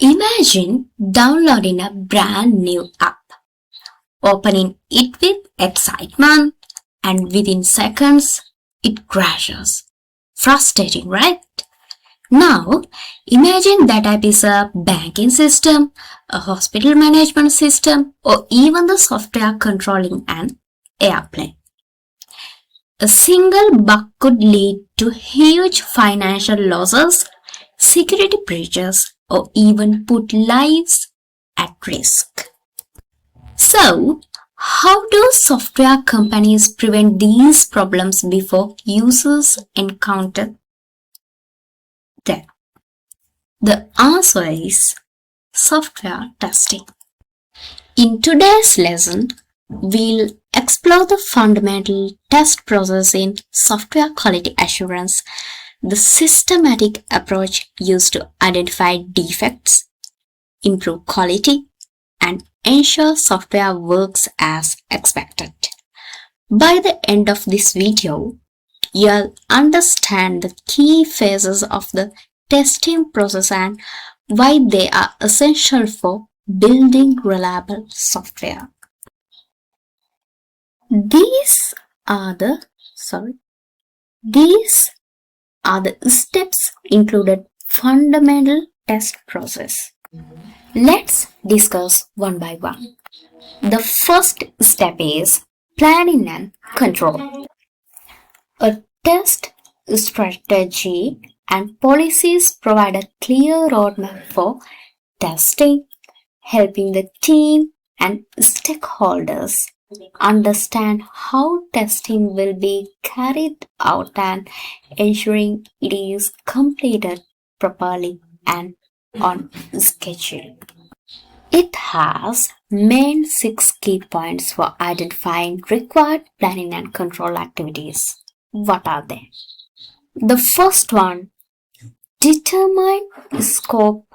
Imagine downloading a brand new app, opening it with excitement, and within seconds, it crashes. Frustrating, right? Now, imagine that app is a banking system, a hospital management system, or even the software controlling an airplane. A single bug could lead to huge financial losses, security breaches, or even put lives at risk. So, how do software companies prevent these problems before users encounter them? The answer is software testing. In today's lesson, we'll explore the fundamental test process in software quality assurance, the systematic approach used to identify defects, improve quality, and ensure software works as expected. By the end of this video, you'll understand the key phases of the testing process and why they are essential for building reliable software. These are the steps included fundamental test process. Let's discuss one by one. The first step is planning and control. A test strategy and policies provide a clear roadmap for testing, helping the team and stakeholders understand how testing will be carried out and ensuring it is completed properly and on schedule. It has main 6 key points for identifying required planning and control activities. What are they? The first one, determine scope,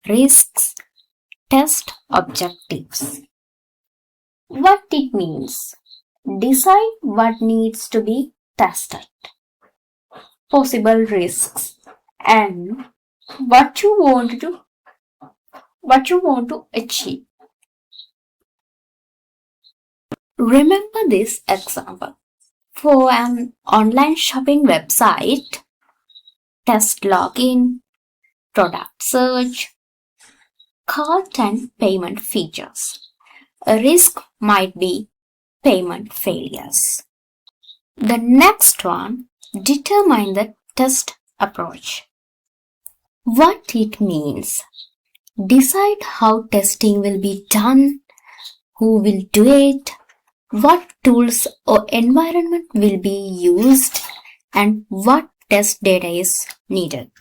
risks, test objectives. What it means? Decide what needs to be tested, possible risks, and what you want to achieve. Remember this example. For an online shopping website, test login, product search, cart and payment features. A risk might be payment failures. The next one, determine the test approach. What it means? Decide how testing will be done, who will do it, what tools or environment will be used, and what test data is needed.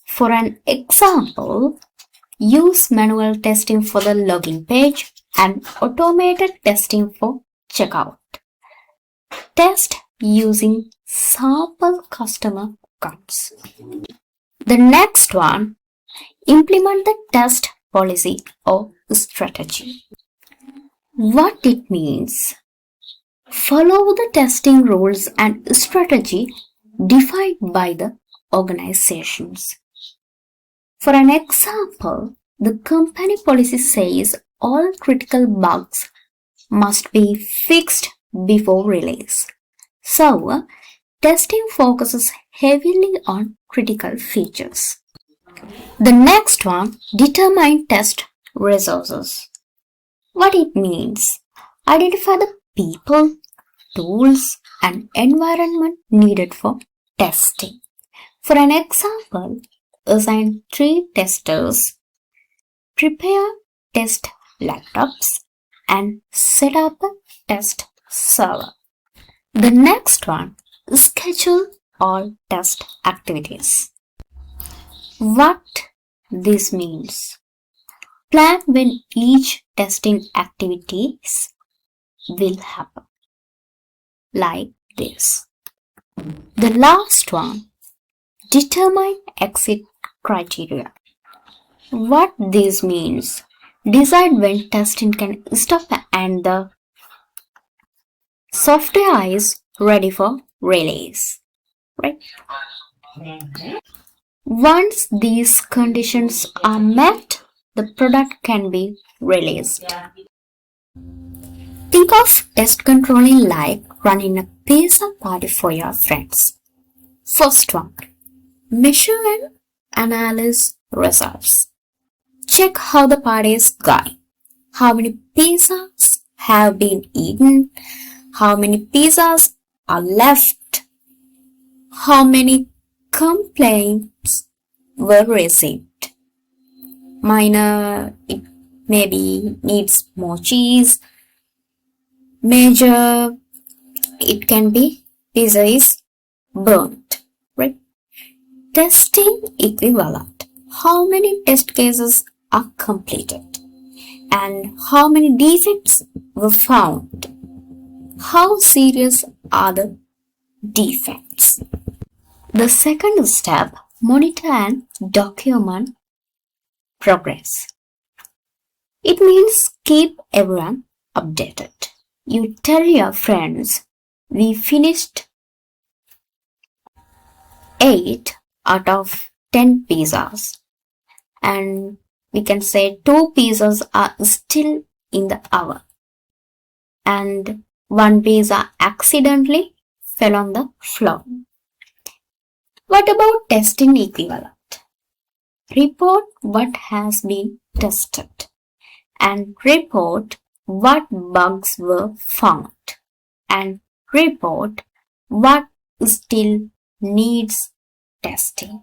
For an example, use manual testing for the login page and automated testing for checkout. Test using sample customer cards. The next one, implement the test policy or strategy. What it means? Follow the testing rules and strategy defined by the organizations. For an example, the company policy says all critical bugs must be fixed before release. So, testing focuses heavily on critical features. The next one, determine test resources. What it means? Identify the people, tools, and environment needed for testing. For an example, assign 3 testers, prepare test laptops, and set up a test server. The next one, schedule all test activities. What this means? Plan when each testing activities will happen. Like this. The last one, determine exit criteria. What this means? Decide when testing can stop and the software is ready for release. Right? Once these conditions are met, the product can be released. Think of test controlling like running a pizza party for your friends. First one, measure and analyze results. Check how the party is going. How many pizzas have been eaten? How many pizzas are left? How many complaints were received? Minor, it maybe needs more cheese. Major, it can be pizza is burnt, right? Testing equivalent. How many test cases are completed? And how many defects were found? How serious are the defects? The second step, monitor and document progress. It means keep everyone updated. You tell your friends, we finished 8 out of 10 pizzas. And we can say 2 pizzas are still in the oven. And 1 pizza accidentally fell on the floor. What about testing equivalent? Report what has been tested and report what bugs were found and report what still needs testing.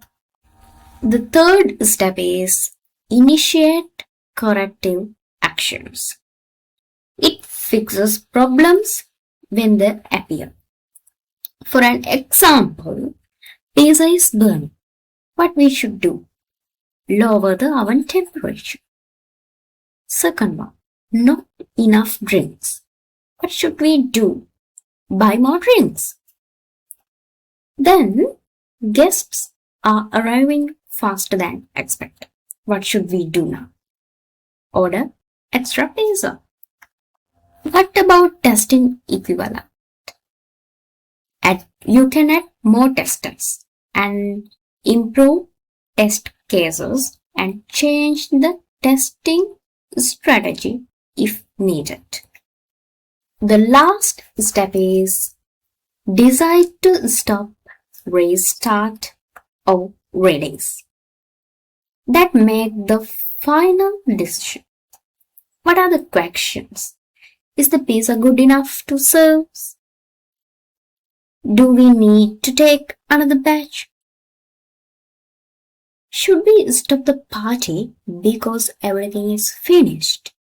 The third step is initiate corrective actions. It fixes problems when they appear. For an example, pizza is burning. What we should do? Lower the oven temperature. Second one, not enough drinks. What should we do? Buy more drinks. Then, guests are arriving faster than expected. What should we do now? Order extra pizza. What about testing equivalent? You can add more testers and improve test cases and change the testing strategy if needed. The last step is decide to stop, restart, or release. That make the final decision. What are the questions? Is the pizza good enough to serve? Do we need to take another batch? Should we stop the party because everything is finished?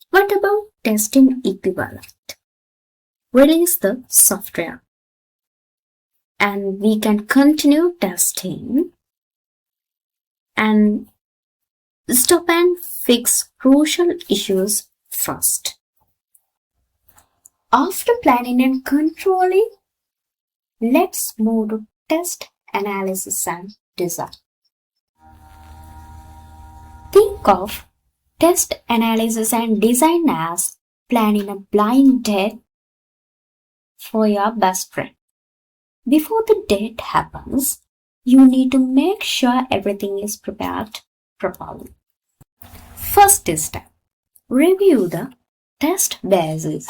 What about testing equivalent? Release the software and we can continue testing and stop and fix crucial issues first. After planning and controlling, let's move to test analysis and design. Think of test analysis and design as planning a blind date for your best friend. Before the date happens, you need to make sure everything is prepared properly. First step, review the test basis.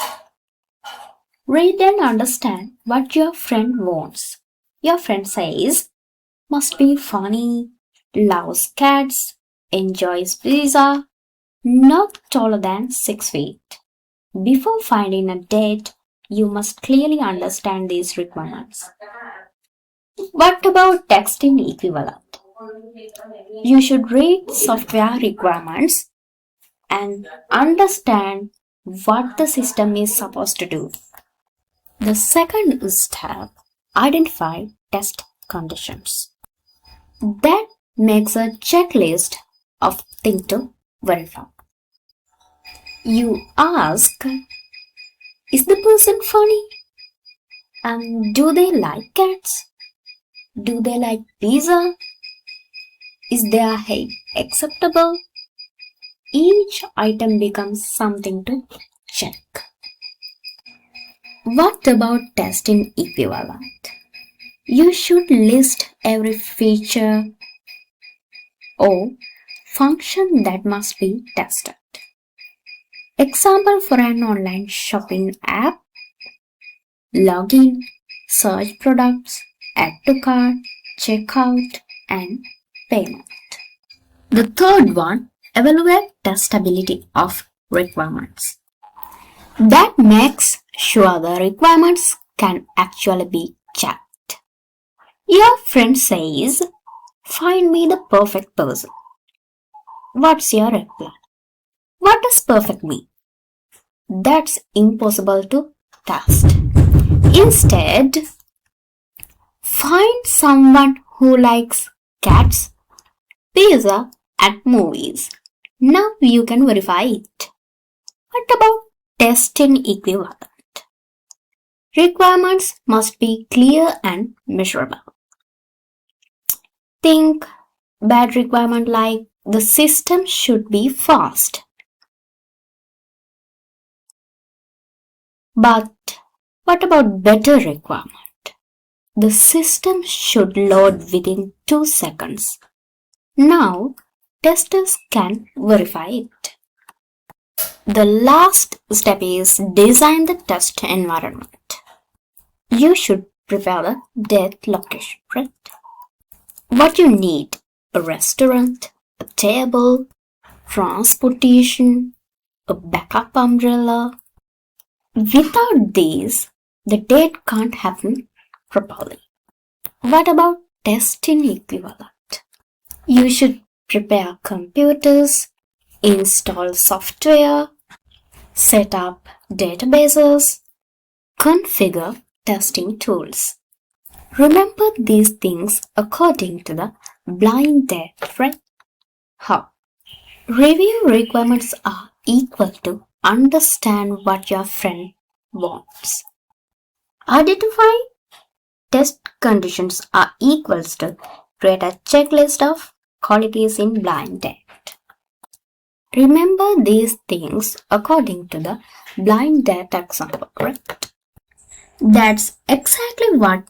Read and understand what your friend wants. Your friend says, must be funny, loves cats, enjoys pizza, not taller than 6 feet. Before finding a date, you must clearly understand these requirements. What about testing equivalent? You should read software requirements and understand what the system is supposed to do. The second step, identify test conditions. That makes a checklist of things to verify. You ask, is the person funny? And do they like cats? Do they like pizza? Is their height acceptable? Each item becomes something to check. What about testing equivalent? You should list every feature or function that must be tested. Example for an online shopping app: login, search products, add to cart, checkout, and payment. The third one, evaluate testability of requirements. That makes sure the requirements can actually be checked. Your friend says, "Find me the perfect person." What's your reply? What does perfect mean? That's impossible to test. Instead, find someone who likes cats, pizza, and movies. Now you can verify it. What about testing equivalent? Requirements must be clear and measurable. Think bad requirement like the system should be fast. But what about better requirement? The system should load within 2 seconds. Now, testers can verify it. The last step is design the test environment. You should prepare the date location, right? What you need: a restaurant, a table, transportation, a backup umbrella. Without these, the date can't happen properly. What about testing equivalent? You should prepare computers, install software, set up databases, configure testing tools. Remember these things according to the blind date, right? How? Review requirements are equal to understand what your friend wants. Identify test conditions are equals to create a checklist of qualities in blind date. Remember these things according to the blind date example, right? That's exactly what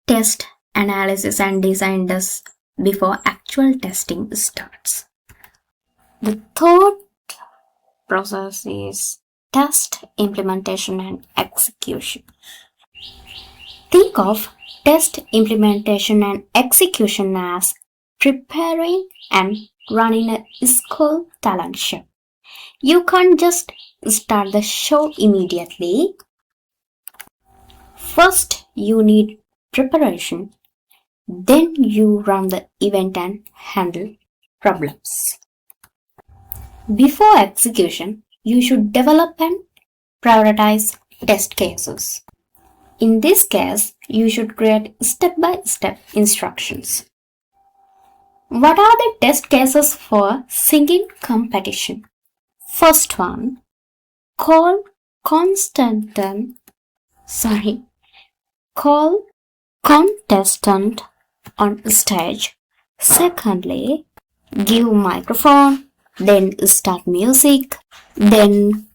test analysis and design does before actual testing starts. The third process is test, implementation, and execution. Think of test, implementation, and execution as preparing and running a school talent show. You can't just start the show immediately. First, you need preparation. Then you run the event and handle problems. Before execution, you should develop and prioritize test cases. In this case, you should create step-by-step instructions. What are the test cases for singing competition? First one, call contestant on stage. Secondly, give microphone, then start music, then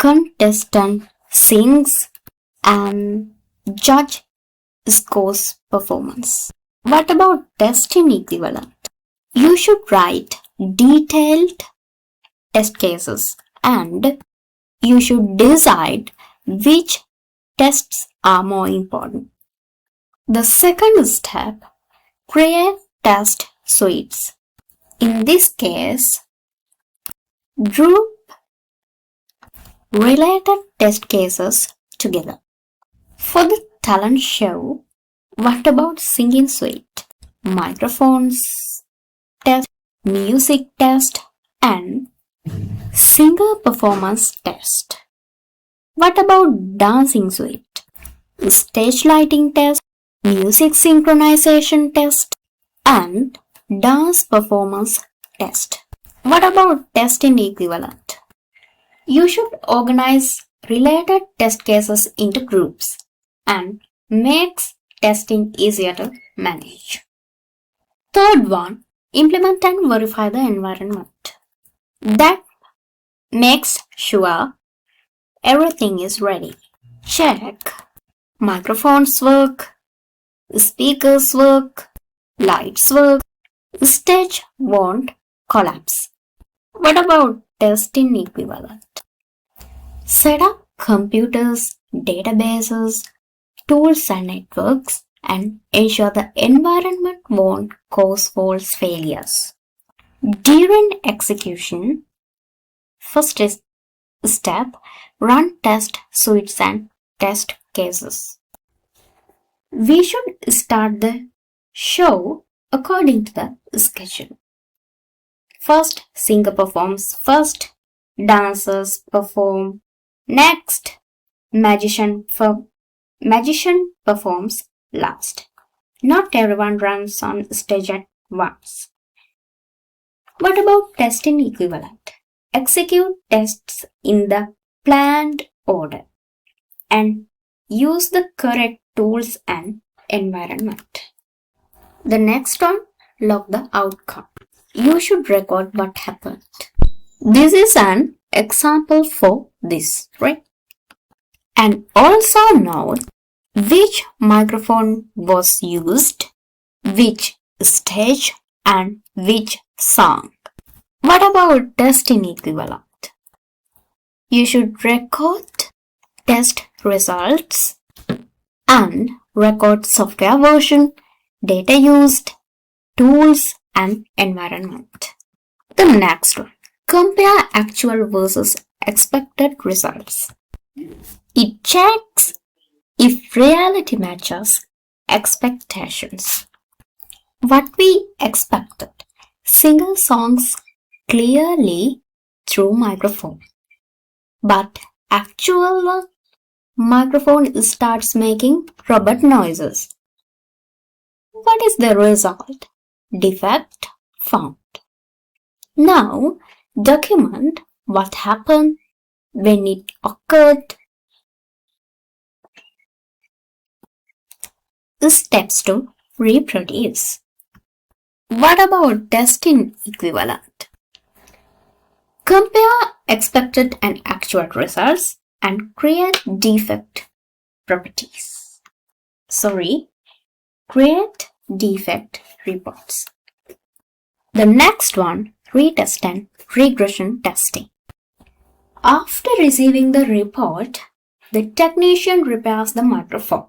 contestant sings and judge scores performance. What about testing equivalent? You should write detailed test cases and you should decide which tests are more important. The second step, create test suites. In this case, group related test cases together. For the talent show, what about singing suite? Microphones test, music test, and singer performance test. What about dancing suite? Stage lighting test, music synchronization test, and dance performance test. What about testing equivalent? You should organize related test cases into groups and makes testing easier to manage. Third one, implement and verify the environment. That makes sure everything is ready. check microphones work, speakers work, lights work, stage won't collapse. What about testing equivalent? Set up computers, databases, tools and networks and ensure the environment won't cause false failures. During execution, first step, run test suites and test cases. We should start the show according to the schedule. First, singer performs first, dancers perform next, magician performs last. Not everyone runs on stage at once. What about testing equivalent? Execute tests in the planned order and use the correct tools and environment. The next one, log the outcome. You should record what happened. This is an example for this, right? And also note which microphone was used, which stage and which song. What about testing equivalent? You should record test results and record software version, data used, tools and environment. The next one, compare actual versus expected results. It checks if reality matches expectations. What we expected, single songs clearly through microphone. But actual microphone starts making robot noises. What is the result? Defect found. Now document what happened, when it occurred. Steps to reproduce. What about testing equivalent? Compare expected and actual results and create defect properties. Create defect reports. The next one, retest and regression testing. After receiving the report, the technician repairs the microphone.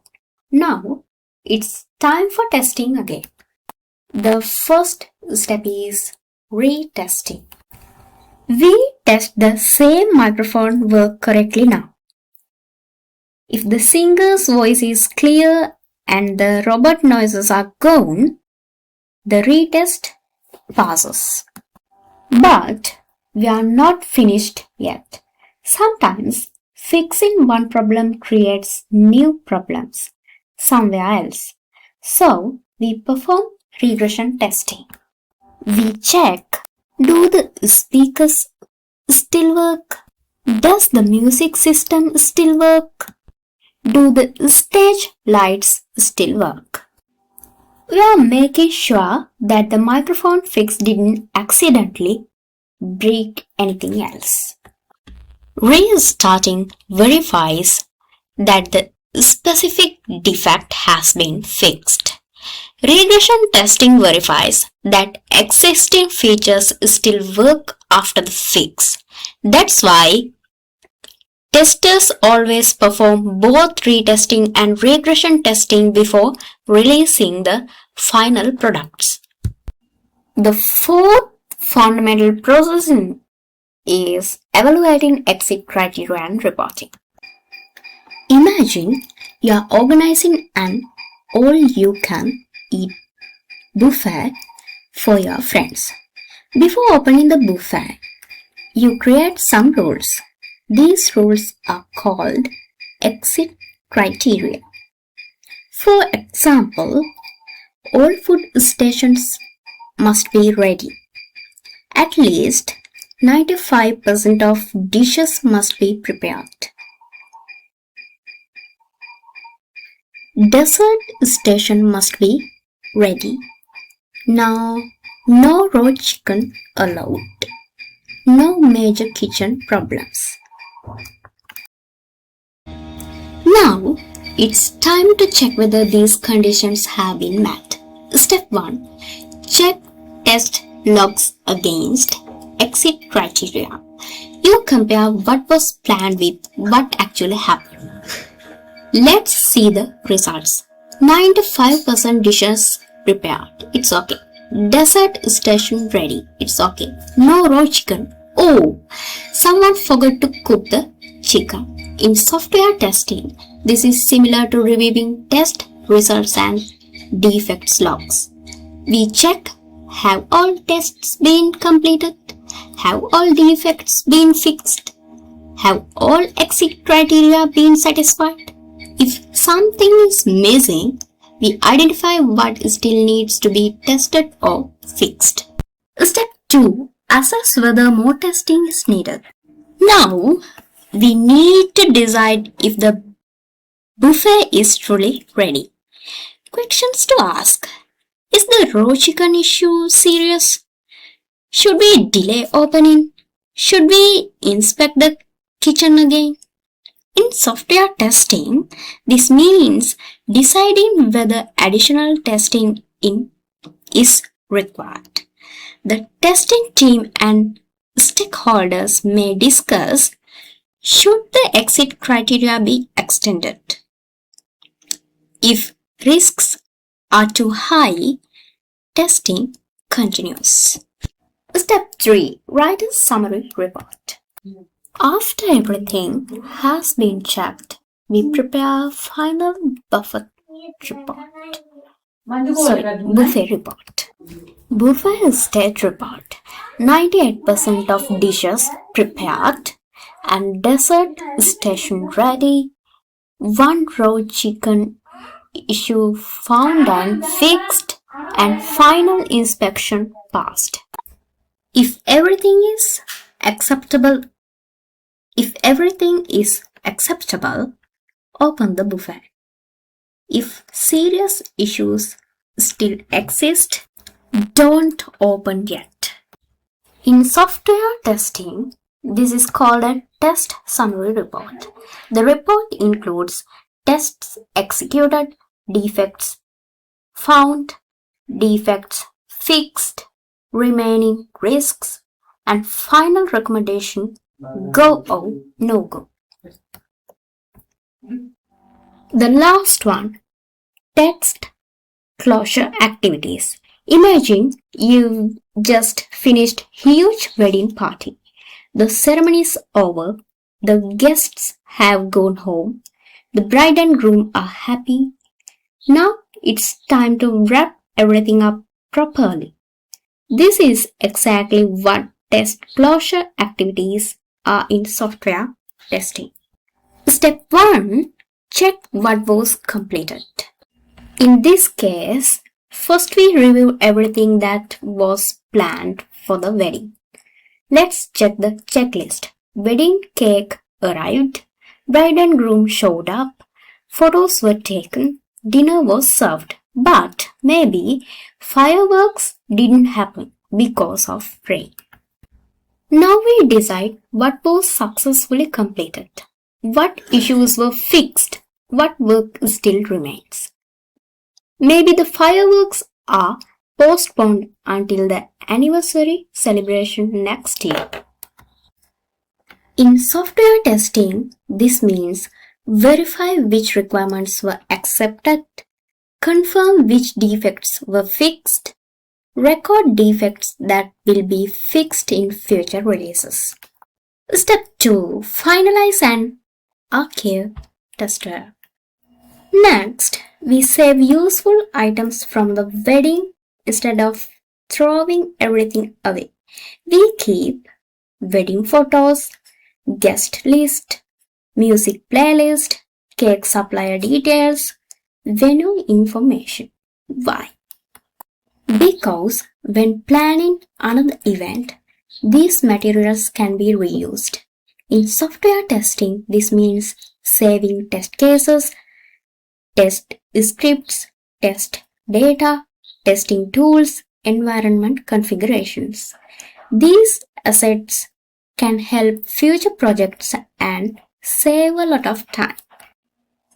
Now, it's time for testing again. The first step is retesting. We test the same microphone work correctly now. If the singer's voice is clear and the robot noises are gone, the retest passes. But we are not finished yet. Sometimes fixing one problem creates new problems somewhere else. So we perform regression testing. We check, do the speakers still work? Does the music system still work? Do the stage lights still work? We are making sure that the microphone fix didn't accidentally break anything else. Restarting verifies that the specific defect has been fixed. Regression testing verifies that existing features still work after the fix. That's why testers always perform both retesting and regression testing before releasing the final products. The fourth fundamental process is evaluating exit criteria and reporting. Imagine you are organizing an all-you-can-eat buffet for your friends. Before opening the buffet, you create some rules. These rules are called exit criteria. For example, all food stations must be ready. At least 95% of dishes must be prepared. Dessert station must be ready. Now, no raw chicken allowed. No major kitchen problems. Now, it's time to check whether these conditions have been met. Step 1. Check test logs against exit criteria. You compare what was planned with what actually happened. Let's see the results. 95% dishes prepared. It's okay. Dessert station ready. It's okay. No raw chicken. Oh, someone forgot to cook the chicken. In software testing, this is similar to reviewing test results and defects logs. We check, have all tests been completed? Have all defects been fixed? Have all exit criteria been satisfied? If something is missing, we identify what still needs to be tested or fixed. Step 2. Assess whether more testing is needed. Now, we need to decide if the buffet is truly ready. Questions to ask. Is the raw chicken issue serious? Should we delay opening? Should we inspect the kitchen again? In software testing, this means deciding whether additional testing is required. The testing team and stakeholders may discuss, should the exit criteria be extended? If risks are too high, testing continues. Step 3. Write a summary report. After everything has been checked, we prepare a final buffet report. Buffet state report. 98% of dishes prepared and dessert station ready. 1 raw chicken issue found and fixed, and final inspection passed. If everything is acceptable, open the buffet. If serious issues still exist, don't open yet. In software testing, this is called a test summary report. The report includes tests executed, defects found, defects fixed, remaining risks, and final recommendation, go or no go. The last one, test closure activities. Imagine you just finished huge wedding party. The ceremony is over. The guests have gone home. The bride and groom are happy. Now it's time to wrap everything up properly. This is exactly what test closure activities are in software testing. Step 1. Check what was completed. In this case, first we review everything that was planned for the wedding. Let's check the checklist. Wedding cake arrived, bride and groom showed up, photos were taken, dinner was served, but maybe fireworks didn't happen because of rain. Now we decide what was successfully completed, what issues were fixed, what work still remains. Maybe the fireworks are postponed until the anniversary celebration next year. In software testing, this means verify which requirements were accepted, confirm which defects were fixed, record defects that will be fixed in future releases. Step 2. Finalize and archive tester. Next, we save useful items from the wedding instead of throwing everything away. We keep wedding photos, guest list, music playlist, cake supplier details, venue information. Why? Because when planning another event, these materials can be reused. In software testing, this means saving test cases, test scripts, test data, testing tools, environment configurations. These assets can help future projects and save a lot of time.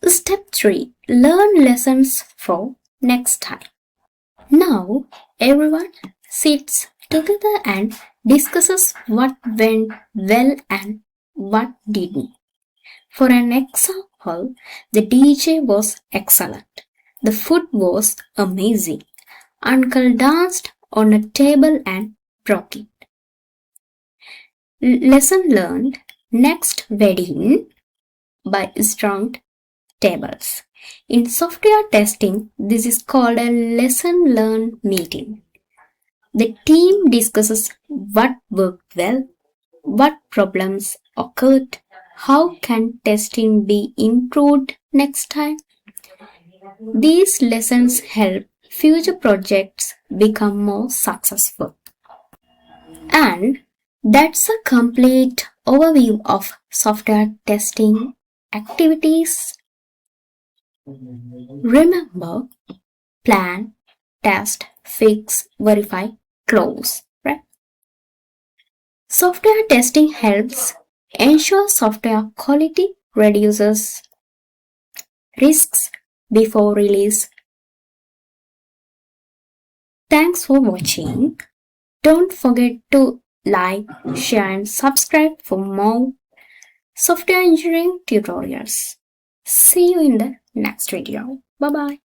Step 3. Learn lessons for next time. Now, everyone sits together and discusses what went well and what didn't. For an example, the DJ was excellent. The food was amazing. Uncle danced on a table and broke it. Lesson learned. Next wedding by strong tables. In software testing, this is called a lesson learned meeting. The team discusses what worked well, what problems occurred, how can testing be improved next time. These lessons help future projects become more successful. And that's a complete overview of software testing activities. Remember, plan, test, fix, verify, close, right? Software testing helps ensure software quality, reduces risks before release. Thanks for watching. Don't forget to like, share and subscribe for more software engineering tutorials. See you in the next video. Bye bye.